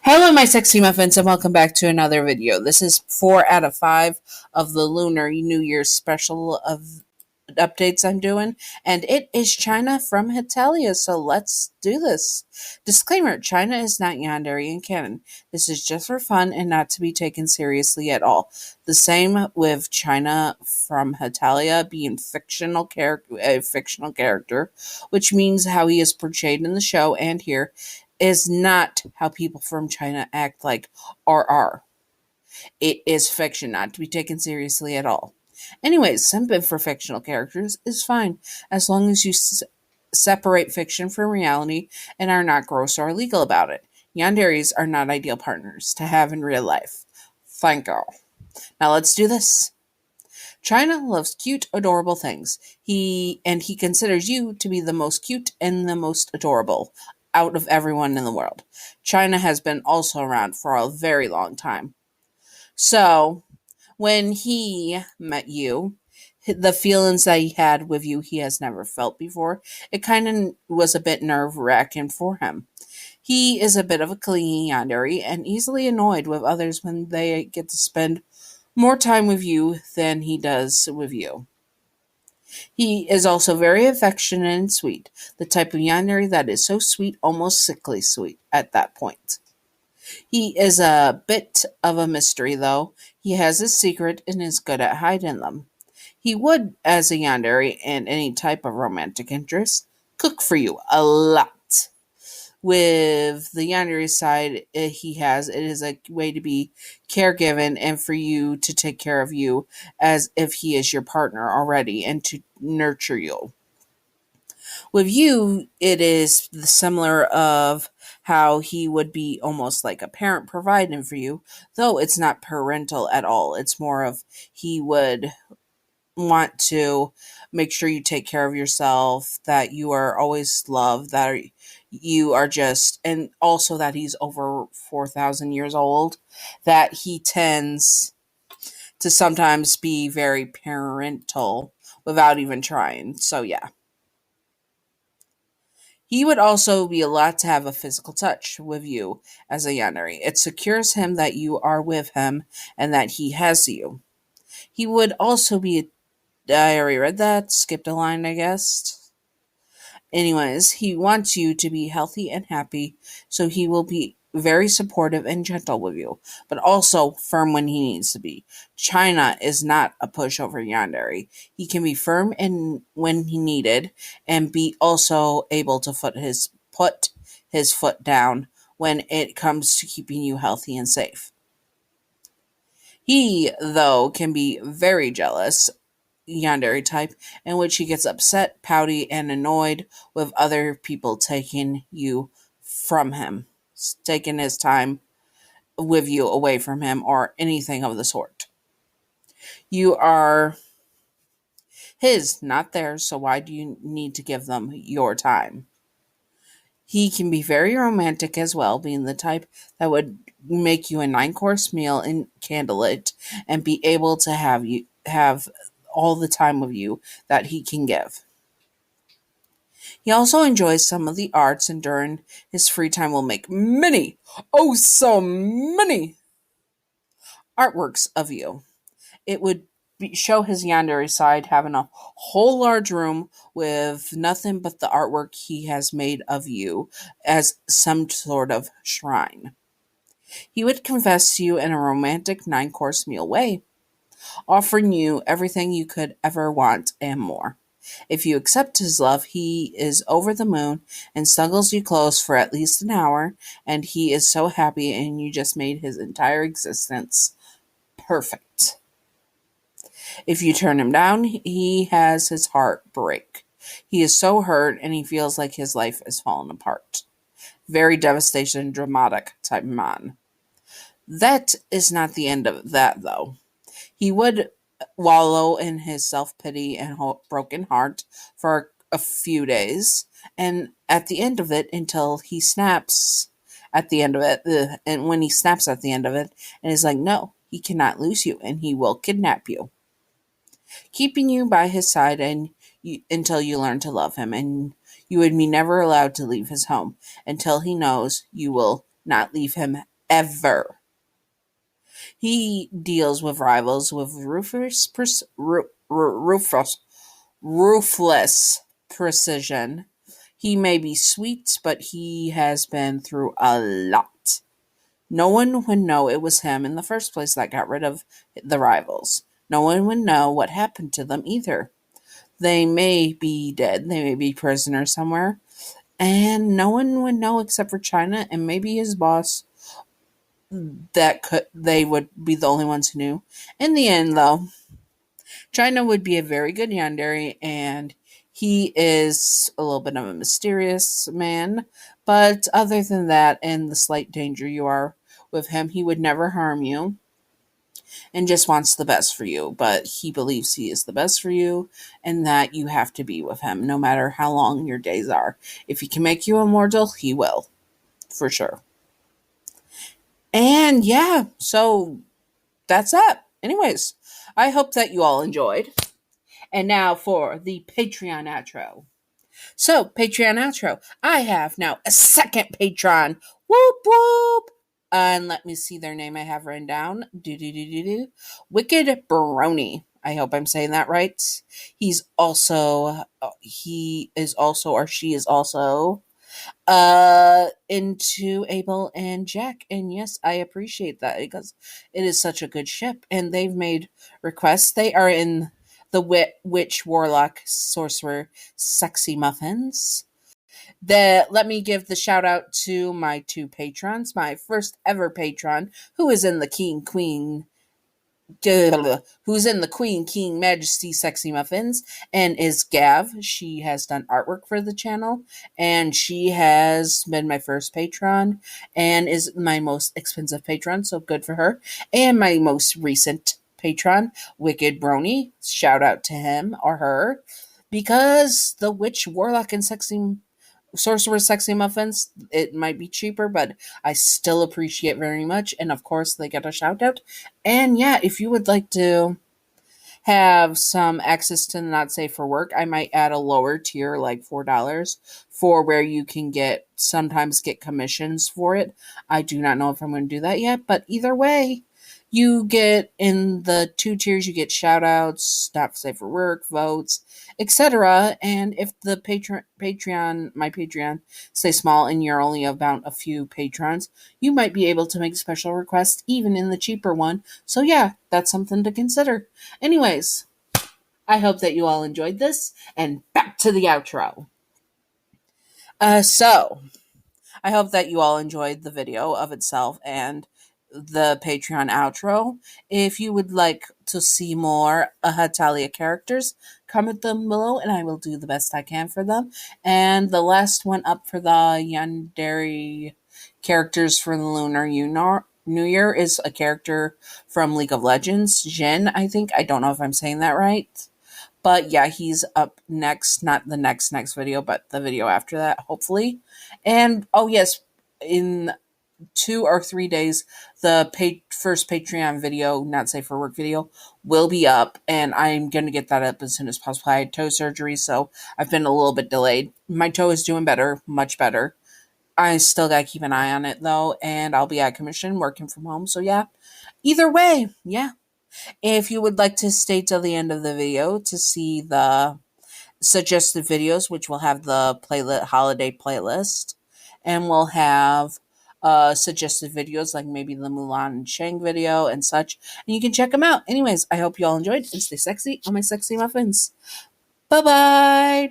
Hello, my sexy muffins, and welcome back to another video. This is 4 out of 5 of the Lunar New Year's special of updates I'm doing, and it is China from Hetalia, so let's do this. Disclaimer, China is not Yandere in canon. This is just for fun and not to be taken seriously at all. The same with China from Hetalia being a fictional character, which means how he is portrayed in the show and here is not how people from China act like RR. It is fiction, not to be taken seriously at all. Anyways, sympathy for fictional characters is fine, as long as you separate fiction from reality and are not gross or illegal about it. Yanderes are not ideal partners to have in real life. Thank you. Now let's do this. China loves cute, adorable things. He considers you to be the most cute and the most adorable out of everyone in the world. China has been also around for a very long time. So, when he met you, the feelings that he had with you, he has never felt before. It kind of was a bit nerve-wracking for him. He is a bit of a clingy yandere and easily annoyed with others when they get to spend more time with you than he does with you. He is also very affectionate and sweet, the type of yandere that is so sweet, almost sickly sweet at that point. He is a bit of a mystery, though. He has his secret and is good at hiding them. He would, as a yandere and any type of romantic interest, cook for you a lot. With the yandere side, it is a way to be caregiven and for you to take care of you as if he is your partner already and to nurture you. With you, it is similar of how he would be almost like a parent providing for you, though it's not parental at all. It's more of he would want to make sure you take care of yourself, that you are always loved, that you are just, and also that he's over 4,000 years old, that he tends to sometimes be very parental without even trying. So, yeah. He would also be allowed to have a physical touch with you as a yandere. It secures him that you are with him and that he has you. He would also be. I already read that. Skipped a line, I guess. Anyways, he wants you to be healthy and happy, so he will be very supportive and gentle with you, but also firm when he needs to be. China is not a pushover yandere. He can be firm when he needed, and be also able to put his foot down when it comes to keeping you healthy and safe. He, though, can be very jealous yandere type, in which he gets upset, pouty, and annoyed with other people taking you from him, taking his time with you away from him, or anything of the sort. You are his, not theirs, so why do you need to give them your time? He can be very romantic as well, being the type that would make you a 9-course meal in candlelit and be able to have all the time with you that he can give. He also enjoys some of the arts and during his free time will make many, oh so many artworks of you. It would show his yandere side having a whole large room with nothing but the artwork he has made of you as some sort of shrine. He would confess to you in a romantic 9-course meal way, offering you everything you could ever want and more. If you accept his love, he is over the moon and snuggles you close for at least an hour, and he is so happy and you just made his entire existence perfect. If you turn him down, he has his heart break. He is so hurt and he feels like his life is falling apart. Very devastation, dramatic type man. That is not the end of that, though. He would wallow in his self-pity and broken heart for a few days, and at the end of it, until he snaps at the end of it, and when he snaps at the end of it, and is like, no, he cannot lose you, and he will kidnap you, keeping you by his side until you learn to love him, and you would be never allowed to leave his home until he knows you will not leave him ever. He deals with rivals with ruthless precision. He may be sweet, but he has been through a lot. No one would know it was him in the first place that got rid of the rivals. No one would know what happened to them either. They may be dead, they may be prisoners somewhere, and no one would know except for China and maybe his boss. They would be the only ones who knew. In the end, though, China would be a very good Yandere, and he is a little bit of a mysterious man. But other than that, and the slight danger you are with him, he would never harm you and just wants the best for you. But he believes he is the best for you and that you have to be with him no matter how long your days are. If he can make you immortal, he will, for sure. And yeah, so that's it. Anyways, I hope that you all enjoyed. And now for the Patreon outro. So, Patreon outro. I have now a second patron. Whoop whoop. And let me see their name I have written down. Wicked Brony. I hope I'm saying that right. He is also, or she is also into Abel and Jack. And yes, I appreciate that because it is such a good ship. And they've made requests. They are in the witch, warlock, sorcerer, sexy muffins. Let me give the shout out to my two patrons. My first ever patron, who is in the who's in the Queen King Majesty Sexy Muffins, and is Gav. She has done artwork for the channel, and she has been my first patron, and is my most expensive patron, so good for her. And my most recent patron, Wicked Brony. Shout out to him or her, because the Witch, Warlock, and Sorcerer Sexy Muffins, it might be cheaper, but I still appreciate very much. And of course, they get a shout out. And yeah, if you would like to have some access to Not Safe for Work, I might add a lower tier, like $4, for where you can sometimes get commissions for it. I do not know if I'm going to do that yet, but either way, you get in the 2 tiers, you get shout outs, Not Safe for Work, votes, etc. And if the my Patreon, stay small and you're only about a few patrons, you might be able to make special requests even in the cheaper one. So yeah, that's something to consider. Anyways, I hope that you all enjoyed this, and back to the outro. So I hope that you all enjoyed the video of itself and the Patreon outro. If you would like to see more Hetalia characters, comment them below and I will do the best I can for them. And the last one up for the Yandere characters for the Lunar New Year is a character from League of Legends, Jin, I think. I don't know if I'm saying that right. But yeah, he's up next, not the next video, but the video after that, hopefully. And oh yes, in 2 or 3 days, the first Patreon video, Not Safe for Work video, will be up, and I'm going to get that up as soon as possible. I had toe surgery, so I've been a little bit delayed. My toe is doing better, much better. I still got to keep an eye on it, though, and I'll be at commission, working from home, so yeah. Either way, yeah. If you would like to stay till the end of the video to see the suggested videos, which will have the holiday playlist, and we'll have suggested videos like maybe the Mulan and Shang video and such, and you can check them out. Anyways, I hope you all enjoyed, and stay sexy on my sexy muffins. Bye bye.